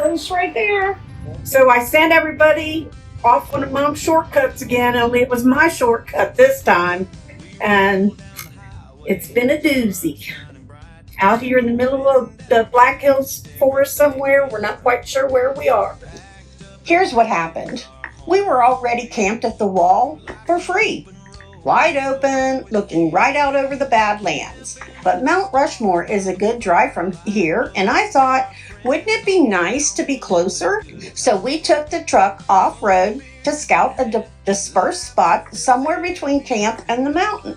goes right there. So I sent everybody off on Mom's shortcuts again, only it was my shortcut this time. And it's been a doozy. Out here in the middle of the Black Hills forest somewhere, we're not quite sure where we are. Here's what happened. We were already camped at the wall for free. Wide open, looking right out over the Badlands. But Mount Rushmore is a good drive from here, and I thought, wouldn't it be nice to be closer? So we took the truck off-road to scout a dispersed spot somewhere between camp and the mountain.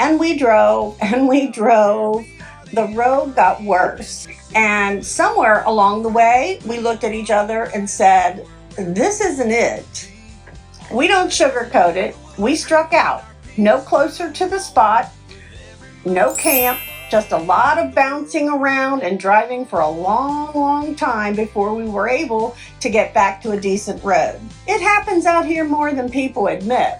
And we drove, and we drove. The road got worse. And somewhere along the way, we looked at each other and said, this isn't it. We don't sugarcoat it. We struck out. No closer to the spot, no camp, just a lot of bouncing around and driving for a long, long time before we were able to get back to a decent road. It happens out here more than people admit.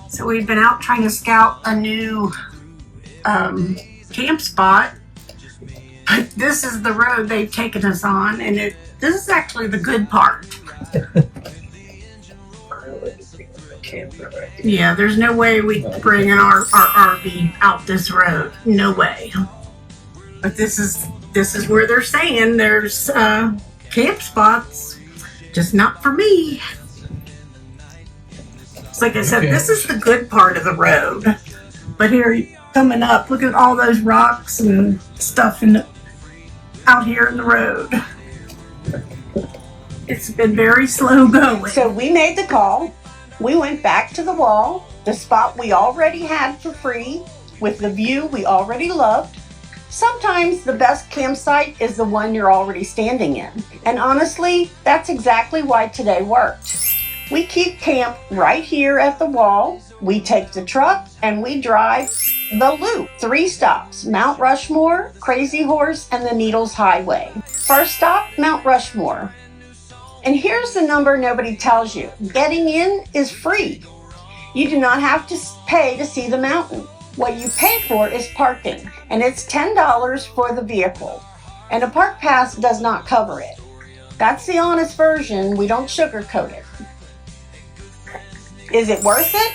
So we've been out trying to scout a new camp spot. But this is the road they've taken us on, and this is actually the good part. Yeah, there's no way we can bring our RV out this road. No way. But this is where they're saying there's camp spots, just not for me. It's like I said, this is the good part of the road. But here, coming up, look at all those rocks and stuff out here in the road. It's been very slow going. So we made the call. We went back to the wall, the spot we already had for free, with the view we already loved. Sometimes the best campsite is the one you're already standing in. And honestly, that's exactly why today worked. We keep camp right here at the wall. We take the truck and we drive the loop. 3 stops, Mount Rushmore, Crazy Horse, and the Needles Highway. First stop, Mount Rushmore. And here's the number nobody tells you. Getting in is free. You do not have to pay to see the mountain. What you pay for is parking, and it's $10 for the vehicle. And a park pass does not cover it. That's the honest version. We don't sugarcoat it. Is it worth it?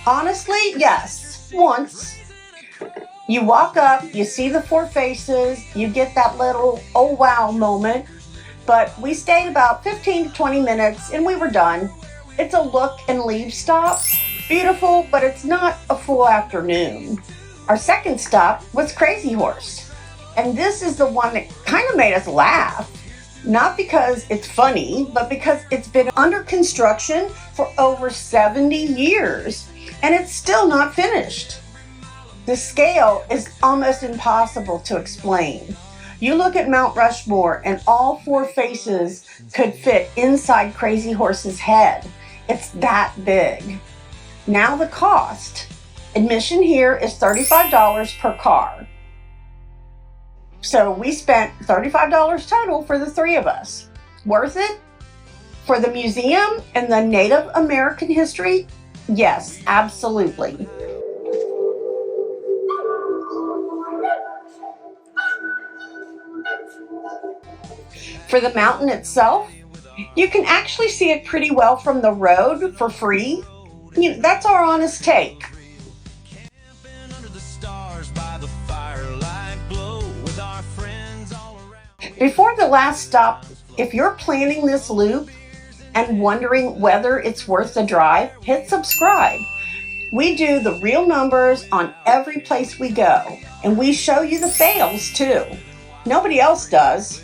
Honestly, yes. Once. You walk up, you see the 4 faces, you get that little oh wow moment. But we stayed about 15 to 20 minutes and we were done. It's a look and leave stop. Beautiful, but it's not a full afternoon. Our second stop was Crazy Horse. And this is the one that kind of made us laugh. Not because it's funny, but because it's been under construction for over 70 years. And it's still not finished. The scale is almost impossible to explain. You look at Mount Rushmore and all 4 faces could fit inside Crazy Horse's head. It's that big. Now the cost. Admission here is $35 per car. So we spent $35 total for the 3 of us. Worth it? For the museum and the Native American history? Yes, absolutely. For the mountain itself, you can actually see it pretty well from the road for free. That's our honest take. Before the last stop, if you're planning this loop and wondering whether it's worth the drive, hit subscribe. We do the real numbers on every place we go, and we show you the fails too. Nobody else does.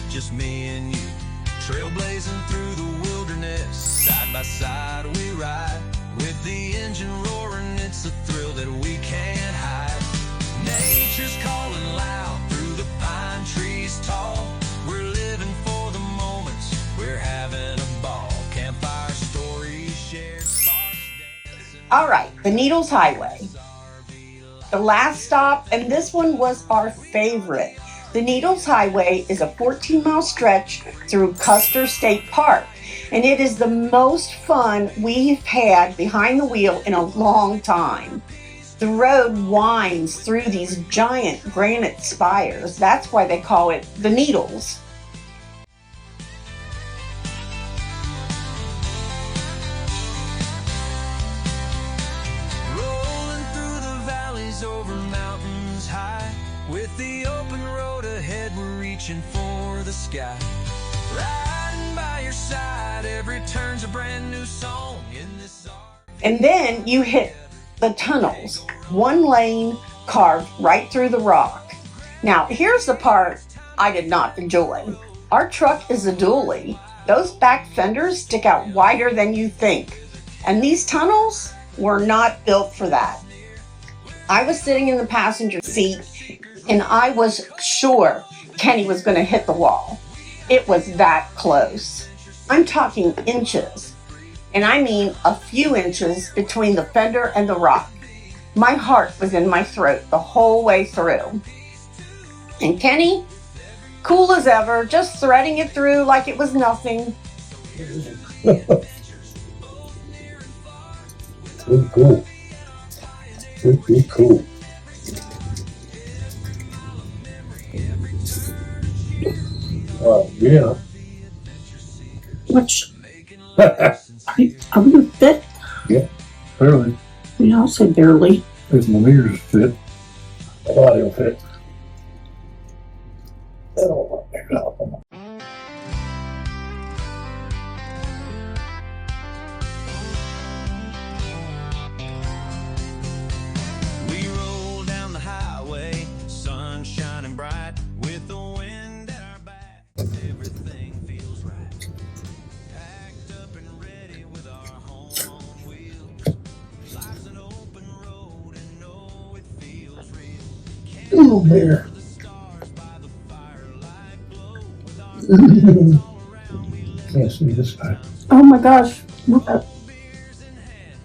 Just me and you, trailblazing through the wilderness. Side by side we ride, with the engine roaring. It's a thrill that we can't hide. Nature's calling loud through the pine trees tall. We're living for the moments, we're having a ball. All right, the Needles Highway. The last stop, and this one was our favorite. The Needles Highway is a 14-mile stretch through Custer State Park, and it is the most fun we've had behind the wheel in a long time. The road winds through these giant granite spires. That's why they call it the Needles. Rolling through the valleys over mountains high, with the open road ahead, we're reaching for the sky. Riding by your side, every turn's a brand new song in this. And then you hit the tunnels, one lane carved right through the rock. Now, here's the part I did not enjoy. Our truck is a dually. Those back fenders stick out wider than you think. And these tunnels were not built for that. I was sitting in the passenger seat and I was sure Kenny was going to hit the wall. It was that close. I'm talking inches. And I mean a few inches between the fender and the rock. My heart was in my throat the whole way through. And Kenny, cool as ever, just threading it through like it was nothing. Pretty cool. Pretty cool. Yeah. Which, are we fit? Yeah, barely. Yeah, I'll say barely. If my ears fit, my body will fit. That'll work out. We roll down the highway, sun shining bright, with the wind at our back. Everything feels right. Packed up and ready with our home on wheels. Life's an open road and know it feels real. Ooh, bear. The stars by the firelight glow with our all around. We let Can't see this guy. Oh my gosh. Look up. beers in hand.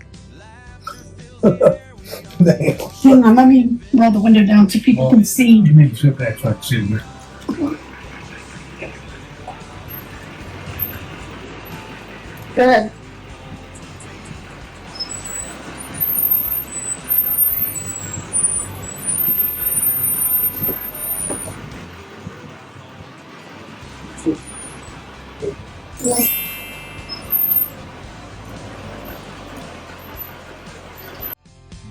Damn. Hang on, let me roll the window down so people can see. You need to sit back so I can see you. Good.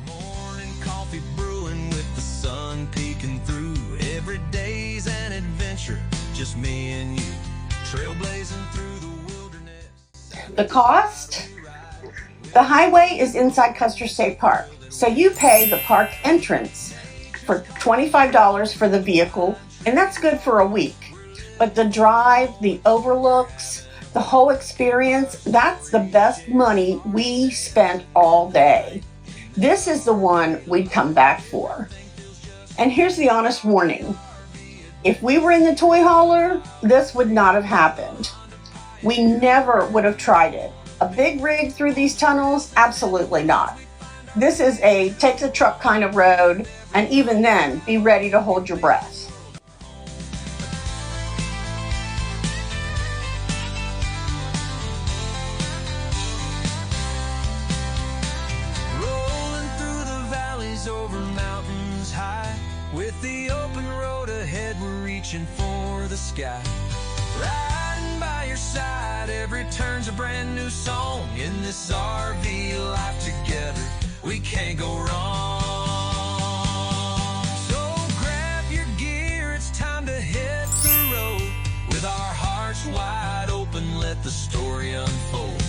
Morning coffee brewing with the sun peeking through. Every day's an adventure, just me and you. Trailblazing through the wilderness. The cost? The highway is inside Custer State Park, so you pay the park entrance for $25 for the vehicle, and that's good for a week. But the drive, the overlooks, the whole experience, that's the best money we spent all day. This is the one we'd come back for. And here's the honest warning. If we were in the toy hauler, this would not have happened. We never would have tried it. A big rig through these tunnels? Absolutely not. This is a take the truck kind of road, and even then, be ready to hold your breath. Rolling through the valleys over mountains high, with the open road ahead, we're reaching for the sky. Riding by your side, every turn's a brand new song. In this RV life together, we can't go wrong. So grab your gear, it's time to hit the road. With our hearts wide open, let the story unfold.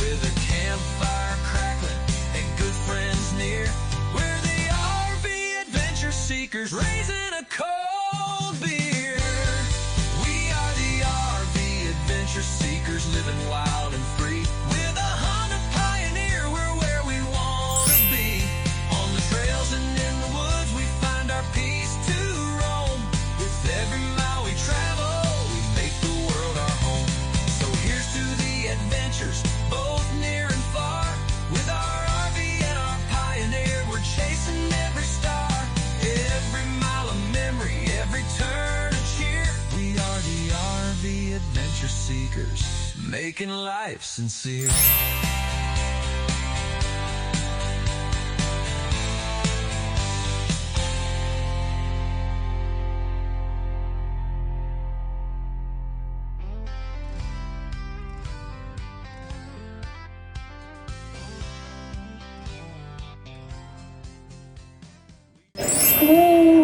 With a campfire crackling and good friends near, we're the RV adventure seekers, raising a cold beer. We are the RV adventure seekers, living wild and free. With a Honda Pioneer, we're where we want to be. On the trails and in the woods, we find our peace to roam. With every mile we travel, we make the world our home. So here's to the adventures, both near and far. With our RV adventure seekers, making life sincere.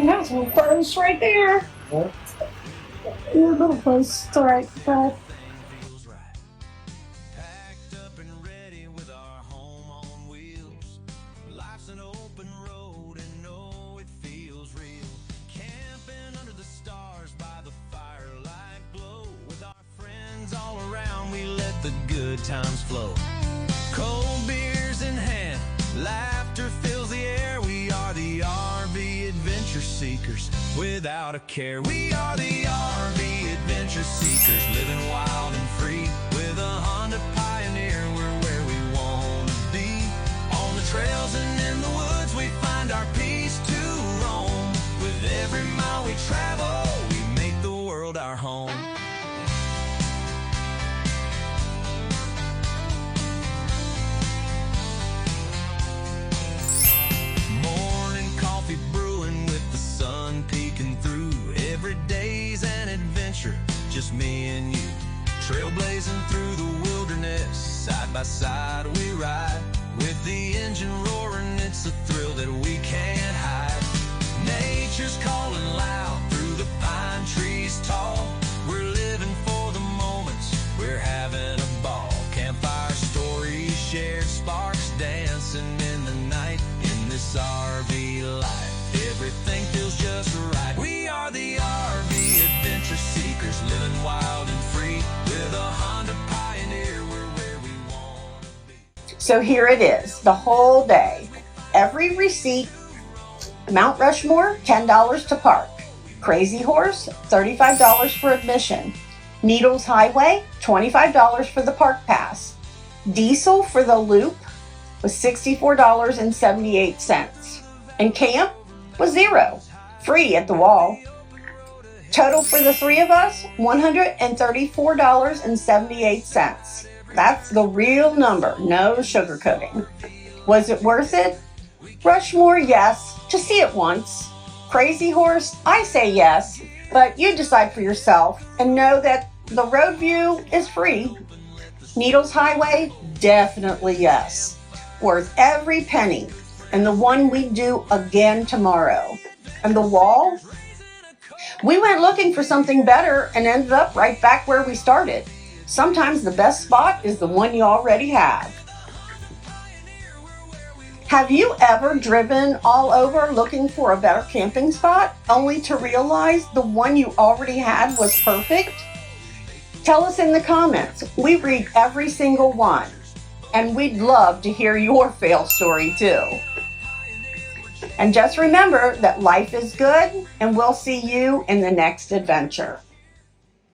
That's a little post right there. What? Your little post. All right. Bye. Feels right. Packed up and ready with our home on wheels. Life's an open road and no, it feels real. Camping under the stars by the firelight glow. With our friends all around, we let the good times flow. Cold beers in hand, laughter fills the air. We are the RV adventure seekers without a care. We are the RV adventure seekers, living wild and free. With a Honda Pioneer, we're where we want to be. On the trails and in the woods, we find our peace to roam. With every mile we travel, we make the world our home. Morning coffee brewing with the sun peeking through. Every day's an adventure, just me and you. Trailblazing through the wilderness, side by side we ride. With the engine roaring, it's a thrill that we can't hide. Nature's calling loud through the pine trees tall. We're living for the moments, we're having a ball. Campfire stories shared, sparks dancing in the night. In this RV life, everything feels just right. We are the RV adventure seekers, living wild and free. With a Honda Pioneer, we're where we want to be. So here it is, the whole day. Every receipt: Mount Rushmore, $10 to park. Crazy Horse, $35 for admission. Needles Highway, $25 for the park pass. Diesel for the loop was $64.78. And camp was $0, free at the wall. Total for the three of us, $134.78. That's the real number, no sugarcoating. Was it worth it? Rushmore, yes, to see it once. Crazy Horse, I say yes, but you decide for yourself and know that the road view is free. Needles Highway, definitely yes. Worth every penny, and the one we do again tomorrow. And the wall? We went looking for something better and ended up right back where we started. Sometimes the best spot is the one you already have. Have you ever driven all over looking for a better camping spot, only to realize the one you already had was perfect? Tell us in the comments. We read every single one, and we'd love to hear your fail story too. And just remember that life is good, and we'll see you in the next adventure.